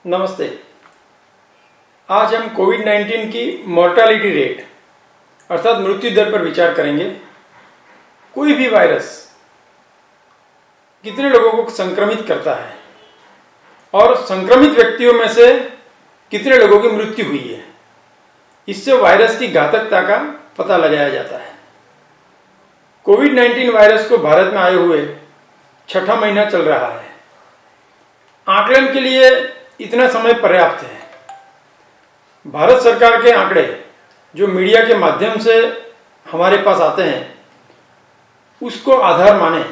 नमस्ते। आज हम कोविड-19 की मॉर्टालिटी रेट अर्थात मृत्यु दर पर विचार करेंगे। कोई भी वायरस कितने लोगों को संक्रमित करता है और संक्रमित व्यक्तियों में से कितने लोगों की मृत्यु हुई है, इससे वायरस की घातकता का पता लगाया जाता है। कोविड-19 वायरस को भारत में आए हुए छठा महीना चल रहा है। आकलन के लिए इतना समय पर्याप्त है। भारत सरकार के आंकड़े जो मीडिया के माध्यम से हमारे पास आते हैं, उसको आधार माने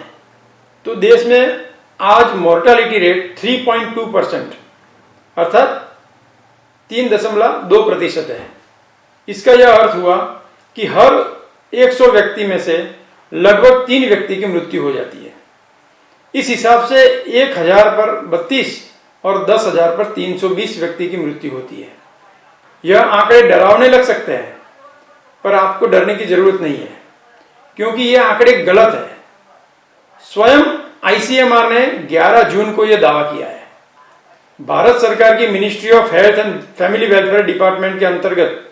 तो देश में आज मॉर्टालिटी रेट 3.2% अर्थात 3.2% है। इसका यह अर्थ हुआ कि हर 100 व्यक्ति में से लगभग 3 व्यक्ति की मृत्यु हो जाती है। इस हिसाब से 1000 पर 32 और 10,000 पर 320 व्यक्ति की मृत्यु होती है। यह आंकड़े डरावने लग सकते हैं, पर आपको डरने की जरूरत नहीं है, क्योंकि यह आंकड़े गलत है। स्वयं ICMR ने 11 जून को यह दावा किया है। भारत सरकार की ministry of health and family welfare department के अंतर्गत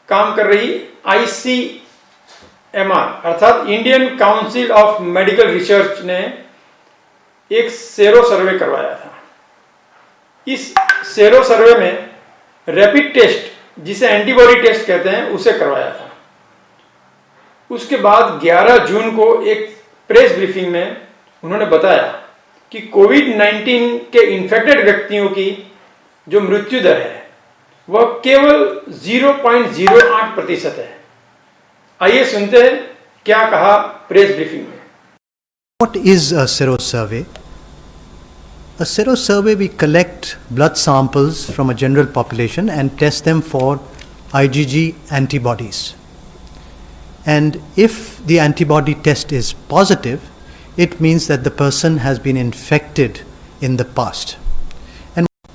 काम कर रही ICMR अर्थात Indian council of medical research ने एक सेरो सर्वे करवाया था। इस सेरो सर्वे में रैपिड टेस्ट, जिसे एंटीबॉडी टेस्ट कहते हैं, उसे करवाया था। उसके बाद 11 जून को एक प्रेस ब्रीफिंग में उन्होंने बताया कि कोविड-19 के इन्फेक्टेड व्यक्तियों की जो मृत्यु दर है वह केवल 0.08% है। आइए सुनते हैं क्या कहा प्रेस ब्रीफिंग में। What is a sero survey? A sero survey, we collect blood samples from a general population and test them for IgG antibodies. And if the antibody test is positive, it means that the person has been infected in the past.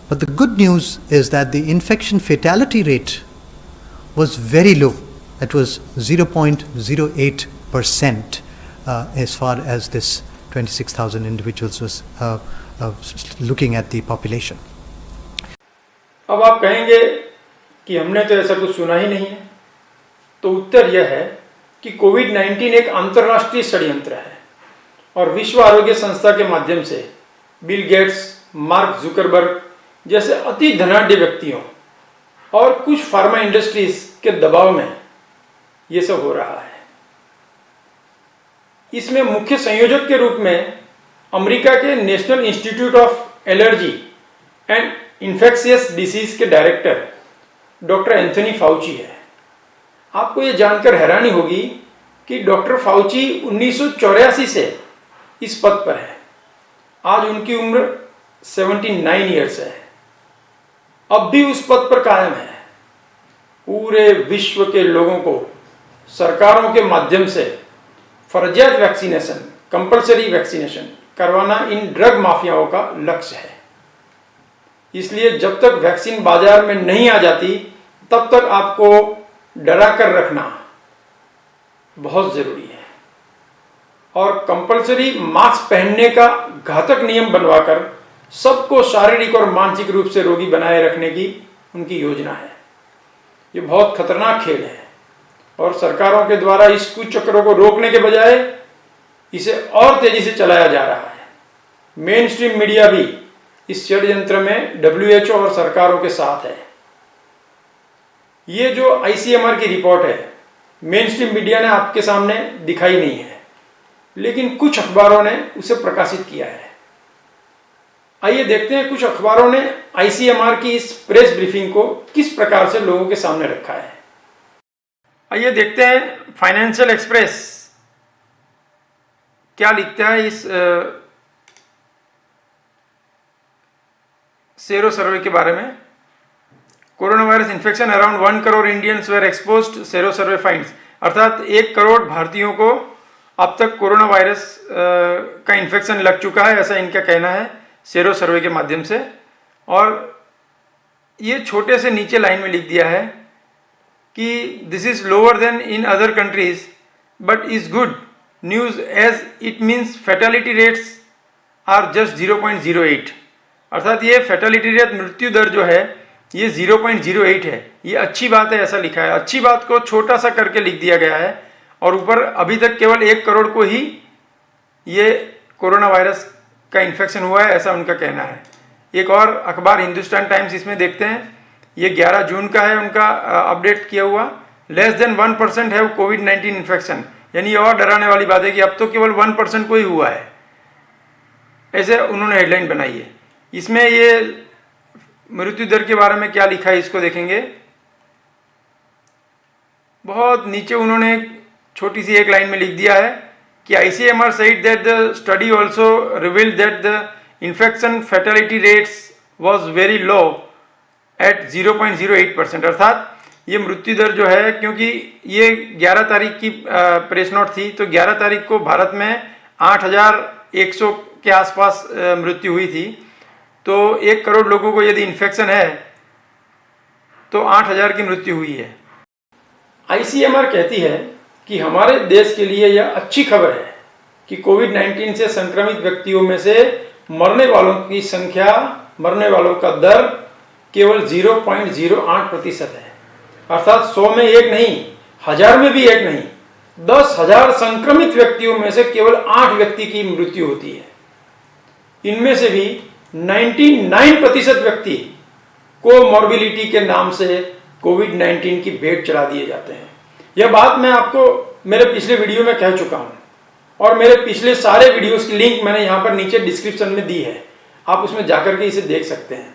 But the good news is that the infection fatality rate was very low. It was 0.08% as far as this 26,000 individuals was looking at the population. अब आप कहेंगे कि हमने तो ऐसा कुछ सुना ही नहीं है। तो उत्तर यह है कि कोविड-19 एक अंतर्राष्ट्रीय षड्यंत्र है और विश्व आरोग्य संस्था के माध्यम से बिल गेट्स, मार्क जुकरबर्ग जैसे अति धनाढ्य व्यक्तियों और कुछ फार्मा इंडस्ट्रीज के दबाव में यह सब हो रहा है। इसमें मुख्य संयोजक के रूप में अमेरिका के national institute of allergy and infectious disease के डायरेक्टर डॉक्टर एंथनी फाउची है। आपको यह जानकर हैरानी होगी कि डॉक्टर फाउची 1984 से इस पद पर है। आज उनकी उम्र 79 ईयर्स है। अब भी उस पद पर कायम है। पूरे विश्व के लोगों को सरकारों के माध्यम से फर्जियात वैक्सीनेशन, कंपल्सरी वैक्सीनेशन करवाना इन ड्रग माफियाओं का लक्ष्य है। इसलिए जब तक वैक्सीन बाजार में नहीं आ जाती, तब तक आपको डरा कर रखना बहुत जरूरी है और कंपल्सरी मास्क पहनने का घातक नियम बनवाकर सबको शारीरिक और मानसिक रूप से रोगी बनाए रखने की उनकी योजना है। ये बहुत खतरनाक खेल है और सरकारों के द्वारा इस कुचक्रों को रोकने के बजाय इसे और तेजी से चलाया जा रहा है। मेन स्ट्रीम मीडिया भी इस षड्यंत्र में WHO और सरकारों के साथ है। ये जो ICMR की रिपोर्ट है, मेन स्ट्रीम मीडिया ने आपके सामने दिखाई नहीं है, लेकिन कुछ अखबारों ने उसे प्रकाशित किया है। आइए देखते हैं कुछ अखबारों ने ICMR की इस प्रेस ब्रीफिंग को किस प्रकार से लोगों के सामने रखा है। आइए देखते हैं फाइनेंशियल एक्सप्रेस क्या लिखता है इस सेरो सर्वे के बारे में। Corona virus infection around 1 crore Indians were exposed, sero survey finds अर्थात 1 करोड़ भारतीयों को अब तक कोरोना वायरस का इन्फेक्शन लग चुका है, ऐसा इनका कहना है सेरो सर्वे के माध्यम से। और ये छोटे से नीचे लाइन में लिख दिया है कि this is lower than in other countries but is good news as it means fatality rates are just 0.08। अर्थात ये फैटेलिटी रेट, मृत्यु दर जो है ये 0.08 है। ये अच्छी बात है ऐसा लिखा है। अच्छी बात को छोटा सा करके लिख दिया गया है और ऊपर अभी तक केवल 1 करोड़ को ही ये कोरोना वायरस का इन्फेक्शन हुआ है ऐसा उनका कहना है। एक और अखबार हिंदुस्तान टाइम्स इसमें देखते हैं, ये 11 जून का है उनका अपडेट किया हुआ। लेस देन 1% है कोविड-19 इन्फेक्शन, यानी ये और डराने वाली बात है कि अब तो केवल 1% को ही हुआ है, ऐसे उन्होंने हेडलाइन बनाई है। इसमें ये मृत्यु दर के बारे में क्या लिखा है इसको देखेंगे। बहुत नीचे उन्होंने छोटी सी एक लाइन में लिख दिया है कि ICMR said that the study also revealed that the infection fatality rates was very low at 0.08%। अर्थात ये मृत्यु दर जो है, क्योंकि ये 11 तारीख की प्रेस नोट थी, तो 11 तारीख को भारत में 8,100 के आसपास मृत्यु हुई थी। तो 1 करोड़ लोगों को यदि इन्फेक्शन है तो 8,000 की मृत्यु हुई है। ICMR कहती है कि हमारे देश के लिए यह अच्छी खबर है कि कोविड-19 से संक्रमित व्यक्तियों में से मरने वालों की संख्या, मरने वालों का दर केवल 0.08% है। अर्थात 100 में एक नहीं, 1000 में भी एक नहीं, 10,000 संक्रमित व्यक्तियों में से केवल 8 व्यक्ति की मृत्यु होती है। इनमें से भी 99% व्यक्ति कोमॉर्बिडिटी के नाम से कोविड-19 की भेंट चढ़ा दिए जाते हैं। यह बात मैं आपको मेरे पिछले वीडियो में कह चुका हूं और मेरे पिछले सारे वीडियोस की लिंक मैंने यहां पर नीचे डिस्क्रिप्शन में दी है, आप उसमें जाकर के इसे देख सकते हैं।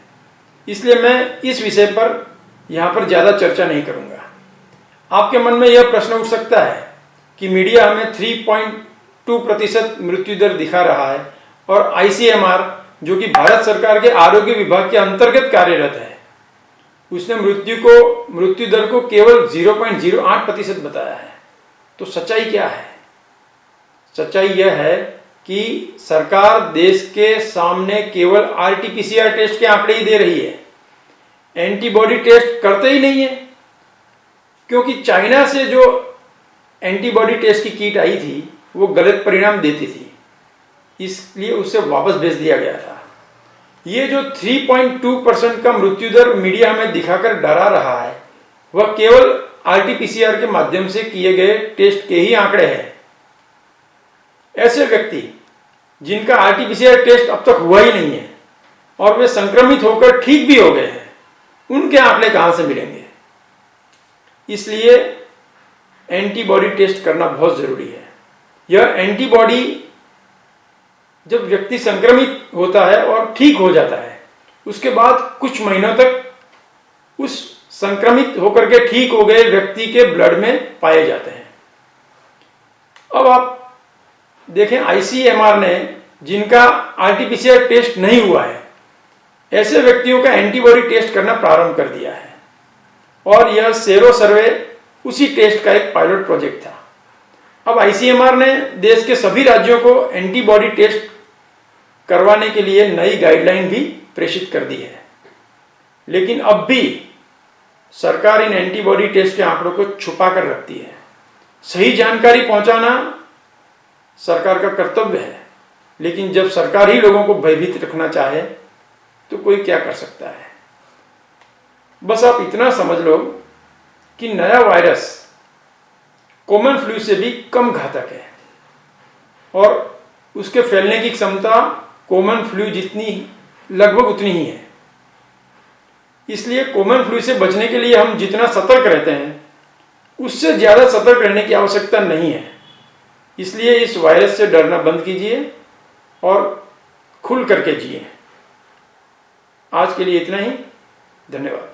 इसलिए मैं इस विषय पर यहां पर ज़्यादा चर्चा नहीं करूंगा। आपके मन में यह प्रश्न उठ सकता है कि मीडिया हमें 3.2% मृत्यु दर दिखा रहा है और ICMR जो कि भारत सरकार के आरोग्य विभाग के अंतर्गत कार्यरत है, उसने मृत्यु दर को केवल 0.08% बताया है। तो सच्चाई क्या है? सच्चाई यह है कि सरकार देश के सामने केवल RT-PCR टेस्ट के आंकड़े ही दे रही है, एंटीबॉडी टेस्ट करते ही नहीं है। क्योंकि चाइना से जो एंटीबॉडी टेस्ट की किट आई थी वो गलत परिणाम देती थी, इसलिए उसे वापस भेज दिया गया था। ये जो 3.2% का मृत्यु दर मीडिया हमें दिखाकर डरा रहा है, वह केवल RT-PCR के माध्यम से किए गए टेस्ट के ही आंकड़े हैं। ऐसे व्यक्ति जिनका RT-PCR टेस्ट अब तक हुआ ही नहीं है और वे संक्रमित होकर ठीक भी हो गए हैं, उनके आंकड़े कहां से मिलेंगे? इसलिए एंटीबॉडी टेस्ट करना बहुत जरूरी है। यह एंटीबॉडी जब व्यक्ति संक्रमित होता है और ठीक हो जाता है, उसके बाद कुछ महीनों तक उस संक्रमित होकर के ठीक हो गए व्यक्ति के ब्लड में पाए जाते हैं। अब आप देखें, ICMR ने जिनका RT-PCR टेस्ट नहीं हुआ है, ऐसे व्यक्तियों का एंटीबॉडी टेस्ट करना प्रारंभ कर दिया है और यह सेरो सर्वे उसी टेस्ट का एक पायलट प्रोजेक्ट था। अब ICMR ने देश के सभी राज्यों को एंटीबॉडी टेस्ट करवाने के लिए नई गाइडलाइन भी प्रेषित कर दी है, लेकिन अब भी सरकार इन एंटीबॉडी टेस्ट के आंकड़ों को छुपा कर रखती है। सही जानकारी पहुंचाना सरकार का कर्तव्य है, लेकिन जब सरकार ही लोगों को भयभीत रखना चाहे तो कोई क्या कर सकता है। बस आप इतना समझ लो कि नया वायरस कॉमन फ्लू से भी कम घातक है और उसके फैलने की क्षमता कॉमन फ्लू जितनी लगभग उतनी ही है। इसलिए कॉमन फ्लू से बचने के लिए हम जितना सतर्क रहते हैं, उससे ज़्यादा सतर्क रहने की आवश्यकता नहीं है। इसलिए इस वायरस से डरना बंद कीजिए और खुल करके जिए। आज के लिए इतना ही। धन्यवाद।